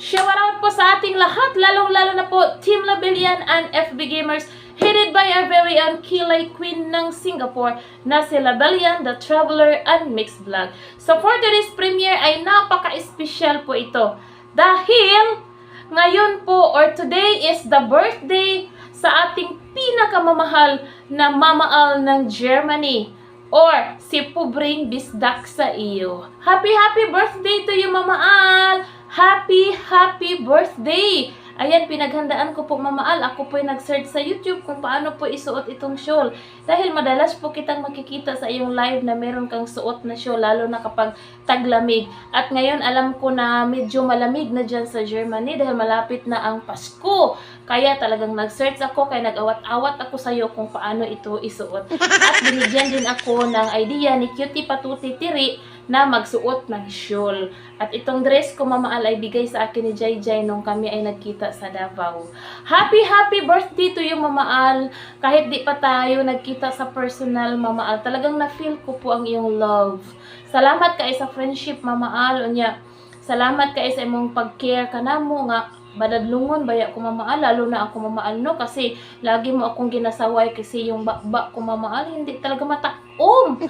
Shout out po sa ating lahat, lalong-lalo na po Team Labelian and FB Gamers, headed by our very own Kilay Queen ng Singapore na si Labelian, The Traveler, and Mixed Vlog. So for today's premiere ay napaka-espesyal po ito dahil ngayon po or today is the birthday sa ating pinakamamahal na mamaal ng Germany or si Pubring Bisdak sa iyo. Happy birthday to you, mamaal! Happy birthday! Ayan, pinaghandaan ko po, mamaal. Ako po yung nag-search sa YouTube kung paano po isuot itong shawl. Dahil madalas po kitang makikita sa iyong live na meron kang suot na shawl, lalo na kapag taglamig. At ngayon, alam ko na medyo malamig na dyan sa Germany dahil malapit na ang Pasko. Kaya talagang nag-search ako, kaya nag-awat-awat ako sa iyo kung paano ito isuot. At binigyan din ako ng idea ni Cutie Patuti Tiri na magsuot ng shawl. At itong dress ko, mamaal, ay bigay sa akin ni Jai Jai nung kami ay nagkita sa Davao. Happy birthday to you, mamaal. Kahit di pa tayo nagkita sa personal, mamaal, talagang na-feel ko po ang iyong love. Salamat kay sa friendship, mamaal. Unya, salamat kay sa imong pag-care kanamo nga badadlungon baya ko, mamaal, lalo na ako, mamaal, no, kasi lagi mo akong ginasaway kasi yung bakbak ko, mamaal, hindi talaga matakom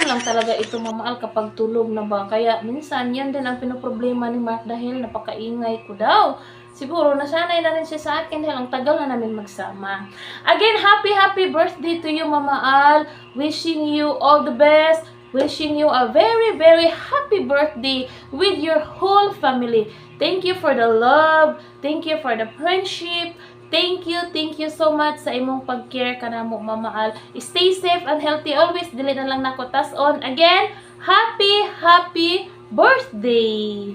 lang talaga ito, mamaal, kapag tulog na ba. Kaya minsan yan din ang pinoproblema ni Mark dahil napakaingay ko daw. Siguro nasanay na rin siya sa akin dahil ang tagal na namin magsama. Again, happy birthday to you, mamaal. Wishing you all the best. Wishing you a very happy birthday with your whole family. Thank you for the love. Thank you for the friendship. Thank you so much sa imong pag-care kanamo, mamaal. Stay safe and healthy always. Dili na lang nako tas on. Again, happy birthday.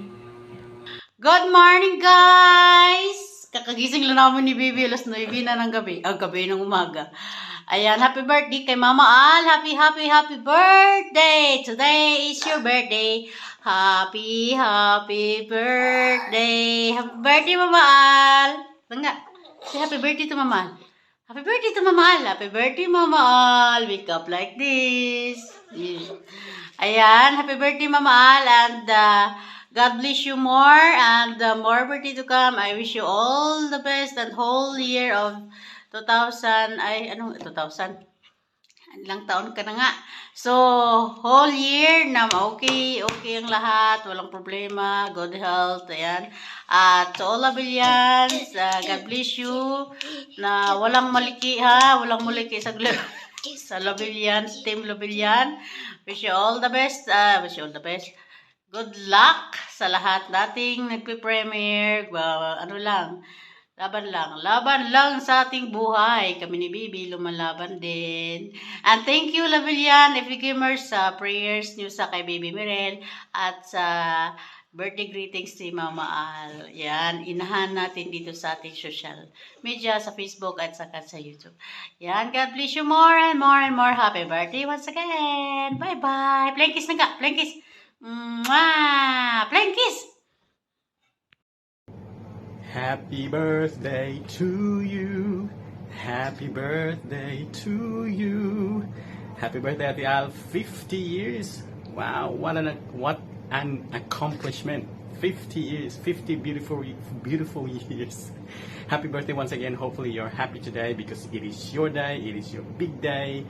Good morning, guys! Kakagising lang namin ni Bibi. Alas 9 na ng gabi. Gabi ng umaga. Ayan, happy birthday kay Mama Al. Happy birthday! Today is your birthday. Happy birthday! Happy birthday, Mama Al! Tanga, say happy birthday to Mama Al. Happy birthday to Mama Al. Happy birthday, Mama Al. Wake up like this. Ayan, happy birthday, Mama Al. And God bless you more. And more birthday to come. I wish you all the best and whole year of 2000, 2000? Ilang taon ka na nga. So, whole year na okay ang lahat, walang problema, good health, ayan. At to all Labelians, God bless you, na walang maliki ha, walang maliki sa Labelians, Team Labelian. Wish you all the best, Good luck sa lahat nating nagpe-premiere, Laban lang sa ating buhay. Kami ni Bibi, lumalaban din. And thank you, Labelian, FB Gamers, sa prayers niyo sa kay Baby Mirel at sa birthday greetings ni Mama Al. Yan, inahan natin dito sa ating social media, sa Facebook at saka sa YouTube. Yan, God bless you more and more. Happy birthday once again. Bye-bye. Plain kiss na ka. Plain kiss. Mwah! Plain kiss. Happy birthday to you. Happy birthday to you. Happy birthday, Ate Al. 50 years. Wow, what an accomplishment. 50 years, 50 beautiful years. Happy birthday once again. Hopefully you're happy today because it is your day, it is your big day.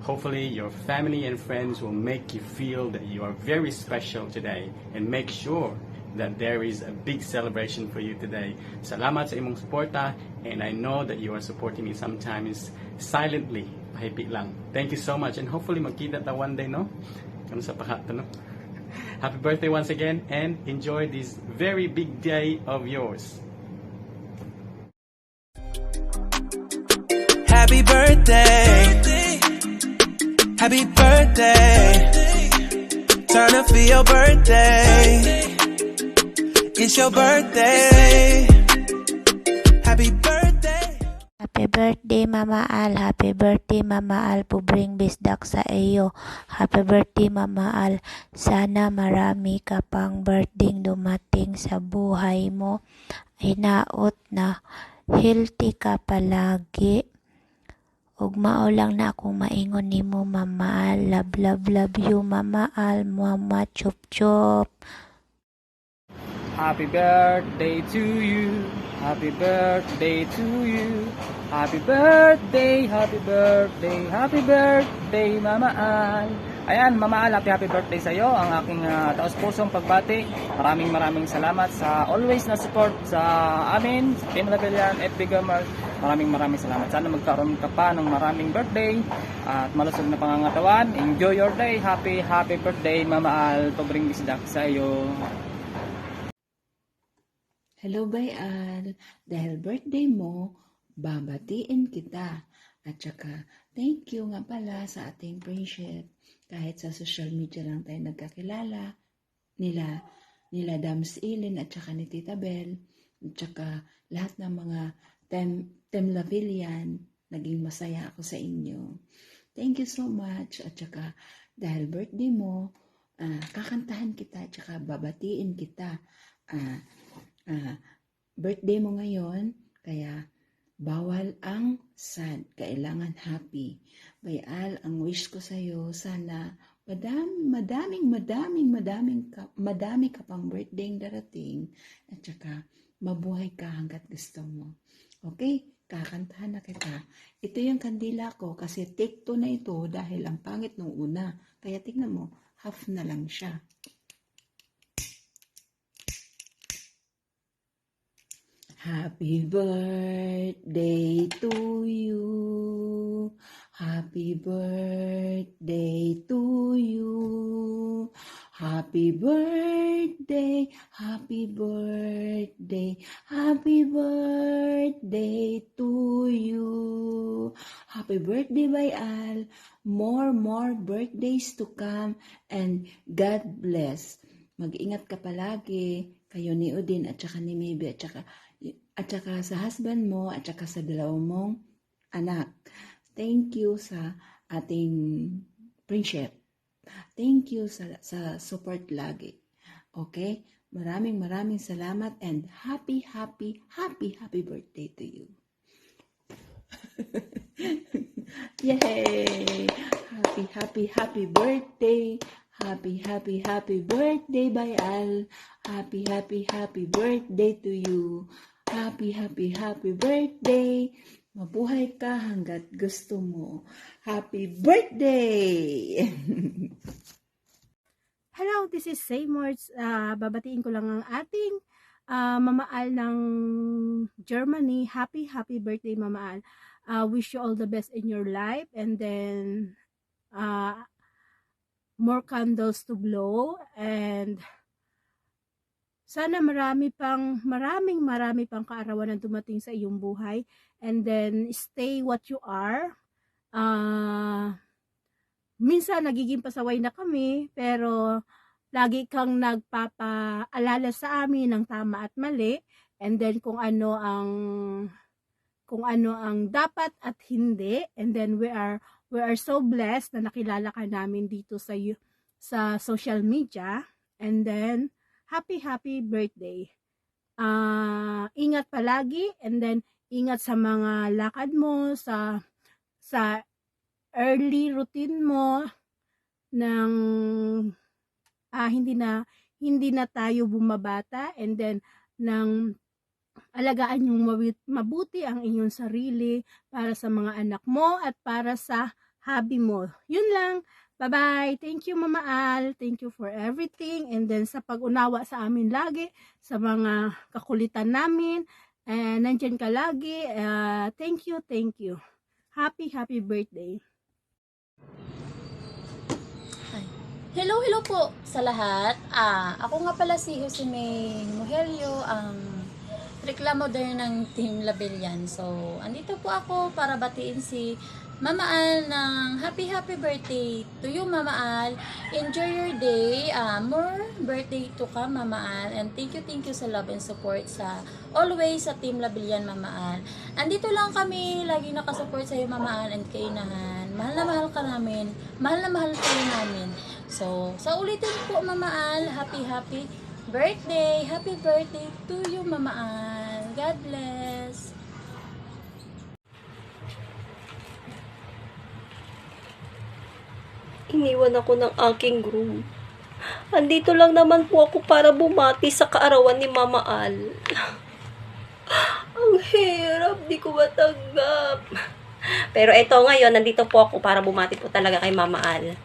Hopefully your family and friends will make you feel that you are very special today and make sure that there is a big celebration for you today. Salamat sa imong suporta, and I know that you are supporting me sometimes silently, pahipit lang. Thank you so much, and hopefully magkita ta one day, no? Kano sa pahat, no? Happy birthday once again, and enjoy this very big day of yours. Happy birthday. Happy birthday. Turn up for your birthday. It's your birthday. Happy birthday. Happy birthday, Mama Al. Happy birthday, Mama Al. Pubring Bisdak sa iyo. Happy birthday, Mama Al. Sana marami ka pang birthday dumating sa buhay mo. Hinaot na healthy ka palagi. Ug mao lang na akong maingon nimo, Mama Al. Love you, Mama Al. Mama chup chup. Happy birthday to you. Happy birthday to you. Happy birthday, happy birthday, happy birthday, Mama Al. Ayan, Mama Al, happy birthday sa iyo. Ang aking taos-pusong pagbati. Maraming salamat sa always na support sa amin, sa Team Labilyan, FB Gamers. Maraming salamat. Sana magkaroon ka pa ng maraming birthday at malusog na pangangatawan. Enjoy your day. Happy birthday, Mama Al. Pobreng bisdak sa iyo. Hello, Bayal. Dahil birthday mo, babatiin kita. At saka, thank you nga pala sa ating friendship. Kahit sa social media lang tayo nagkakilala. Nila Dams Ilin at saka ni Tita Bel. At saka, lahat ng mga Team Lavillian, naging masaya ako sa inyo. Thank you so much. At saka, dahil birthday mo, kakantahan kita at saka babatiin kita. Birthday mo ngayon, kaya bawal ang sad, kailangan happy. Bayal, ang wish ko sa'yo, sana madami ka pang birthday darating, at saka mabuhay ka hanggat gusto mo. Okay? Kakantahan na kita. Ito yung kandila ko kasi take 2 na ito dahil ang pangit nung una. Kaya tingnan mo, half na lang siya. Happy birthday to you. Happy birthday to you. Happy birthday, happy birthday, happy birthday to you. Happy birthday, Bayal. More birthdays to come and God bless. Mag-ingat ka palagi. Kayo ni Udin at saka ni Maybe at saka sa husband mo at saka sa 2 mong anak. Thank you sa ating friendship. Thank you sa support lagi. Okay? Maraming salamat and happy birthday to you. Yay! Happy birthday. Happy birthday, Bayal. Happy birthday to you. Happy birthday. Mabuhay ka hanggat gusto mo. Happy birthday! Hello, this is Seymour's. Babatiin ko lang ang ating Mama Al ng Germany. Happy birthday, Mama Al. Wish you all the best in your life, and then more candles to blow, and sana maraming pang kaarawan na dumating sa iyong buhay, and then stay what you are. Minsan nagiging pasaway na kami, pero lagi kang nagpapaalala sa amin ng tama at mali, and then kung ano ang dapat at hindi, and then we are so blessed na nakilala ka namin dito sa social media, and then happy birthday. Ingat palagi, and then ingat sa mga lakad mo, sa early routine mo ng hindi na tayo bumabata, and then ng alagaan yung mabuti ang inyong sarili para sa mga anak mo at para sa hobby mo. Yun lang. Bye-bye. Thank you, Mama Al. Thank you for everything. And then sa pag-unawa sa amin lagi, sa mga kakulitan namin, nandyan ka lagi. Thank you. Happy birthday. Hello po sa lahat. Ako nga pala si Jose May Mujelio, ang reclamodor ng Team Labilyan. So, andito po ako para batiin si Mama Al ng happy birthday to you, Mama Al. Enjoy your day. More birthday to come, Mama Al. And thank you sa love and support sa always sa Team Labilyan, Mama Al. Andito lang kami, lagi nakasupport sa iyo, Mama Al, and kainahan. Mahal na mahal ka namin. Mahal na mahal kayo namin. So, sa ulitin po, Mama Al, happy birthday. Happy birthday to you, Mama Al. God bless. Iniwan ako ng aking groom. Andito lang naman po ako para bumati sa kaarawan ni Mama Al. Ang hirap, di ko matanggap. Pero eto ngayon, nandito po ako para bumati po talaga kay Mama Al.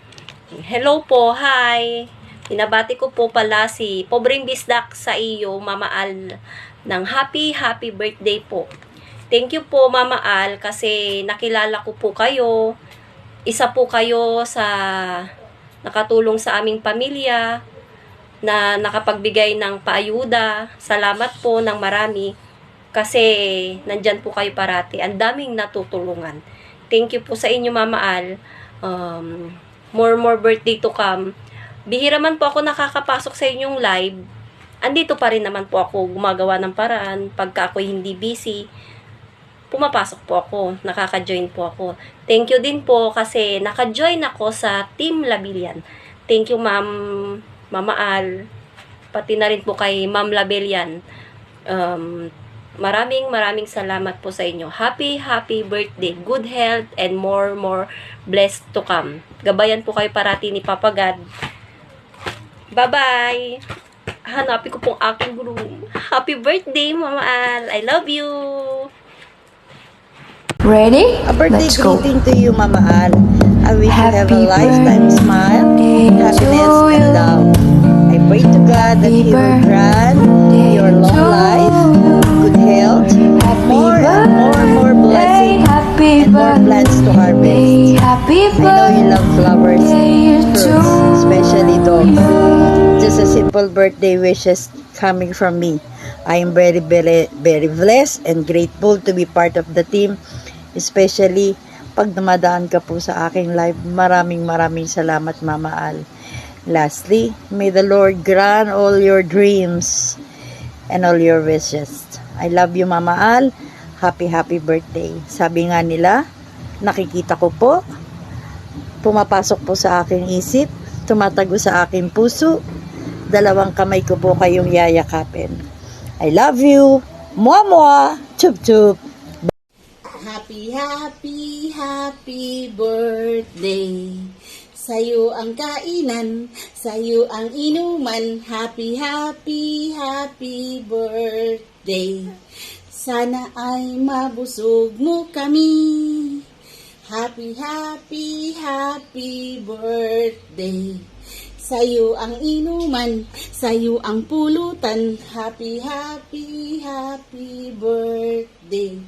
Hello po, hi! Pinabati ko po pala si Pobreng Bisdak sa iyo, Mama Al, ng happy birthday po. Thank you po, Mama Al, kasi nakilala ko po kayo. Isa po kayo sa nakatulong sa aming pamilya na nakapagbigay ng paayuda. Salamat po ng marami kasi nandyan po kayo parati. Ang daming natutulungan. Thank you po sa inyo, Mama Al. More birthday to come. Bihira man po ako nakakapasok sa inyong live. Andito pa rin naman po ako gumagawa ng paraan. Pagka ako hindi busy, pumapasok po ako. Nakaka-join po ako. Thank you din po kasi naka-join ako sa Team Labilyan. Thank you, Mama Al. Pati na rin po kay Ma'am Labelian. Maraming salamat po sa inyo. Happy birthday. Good health and more blessed to come. Gabayan po kayo parati ni Papa God. Bye-bye. Hanapin ko pong aking groom. Happy birthday, Mama Al. I love you. Ready? A birthday Let's go. greeting to you, Mama Al. I wish you have a Happy lifetime smile, happiness, to and you. love. I pray to God that He will grant your long life, good health, more and more blessings, Happy and more plants to harvest. Happy I know you love flowers and fruits, especially dogs. Just a simple birthday wishes coming from me. I am very blessed and grateful to be part of the team, especially pag dumadaan ka po sa aking live. Maraming salamat, Mama Al. Lastly, may the Lord grant all your dreams and all your wishes. I love you, Mama Al. Happy birthday. Sabi nga nila, nakikita ko po, pumapasok po sa aking isip, tumatago sa aking puso, dalawang kamay ko po kayong yayakapin. I love you. Mwah! Chup chup. Happy birthday. Sa'yo ang kainan, sa'yo ang inuman. Happy birthday. Sana ay mabusog mo kami. Happy birthday. Sa'yo ang inuman, sa'yo ang pulutan. Happy birthday.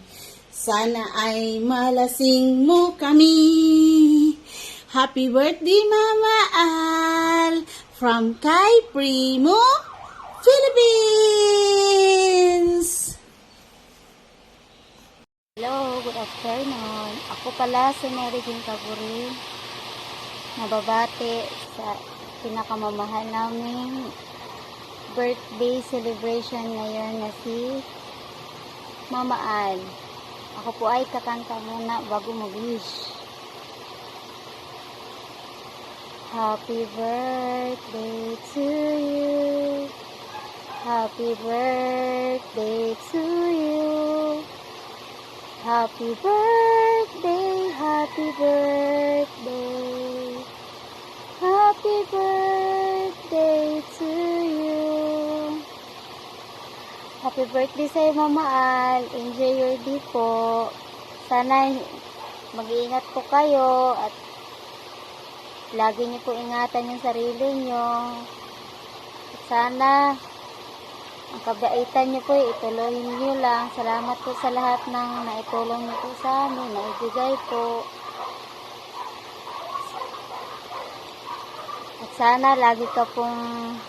Sana ay malasing mo kami. Happy birthday, Mama Al, from kay Primo, Philippines! Hello, good afternoon. Ako pala si Mary Jean Caburi. Nababati sa pinakamamahal naming birthday celebration ngayon na si Mama Al. Ako po ay kakanta muna bago mag-wish. Happy birthday to you. Happy birthday to you. Happy birthday, happy birthday. Happy birthday to you. Happy birthday sa iyo, Mama Al. Enjoy your day po. Sana mag-iingat po kayo at lagi niyo po ingatan yung sarili niyo. At sana ang kabaitan niyo po ituloy niyo lang. Salamat po sa lahat ng naitulong niyo po sa amin, naibigay po. At sana lagi ka pong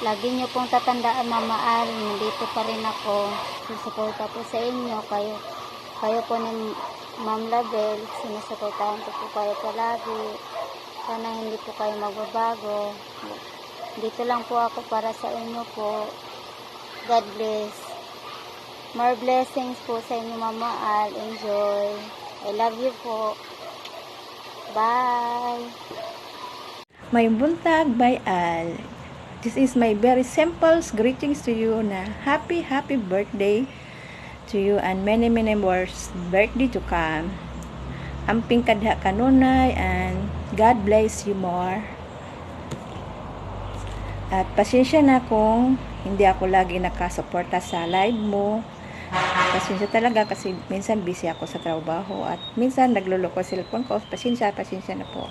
lagi niyo pong tatandaan, Mama Al, nandito pa rin ako. Susuporta po sa inyo. Kayo po ni Ma'am Label, sinusuportahan ko po kayo palagi. Sana hindi po kayo magbabago. Dito lang po ako para sa inyo po. God bless. More blessings po sa inyo, Mama Al. Enjoy. I love you po. Bye. May buntag by Al. This is my very simple greetings to you na happy birthday to you and many more birthday to come. Amping kadha kanunay and God bless you more. At pasensya na kung hindi ako lagi nakasuporta sa live mo. Pasensya talaga kasi minsan busy ako sa trabaho at minsan nagluloko sa cellphone ko. Pasensya na po.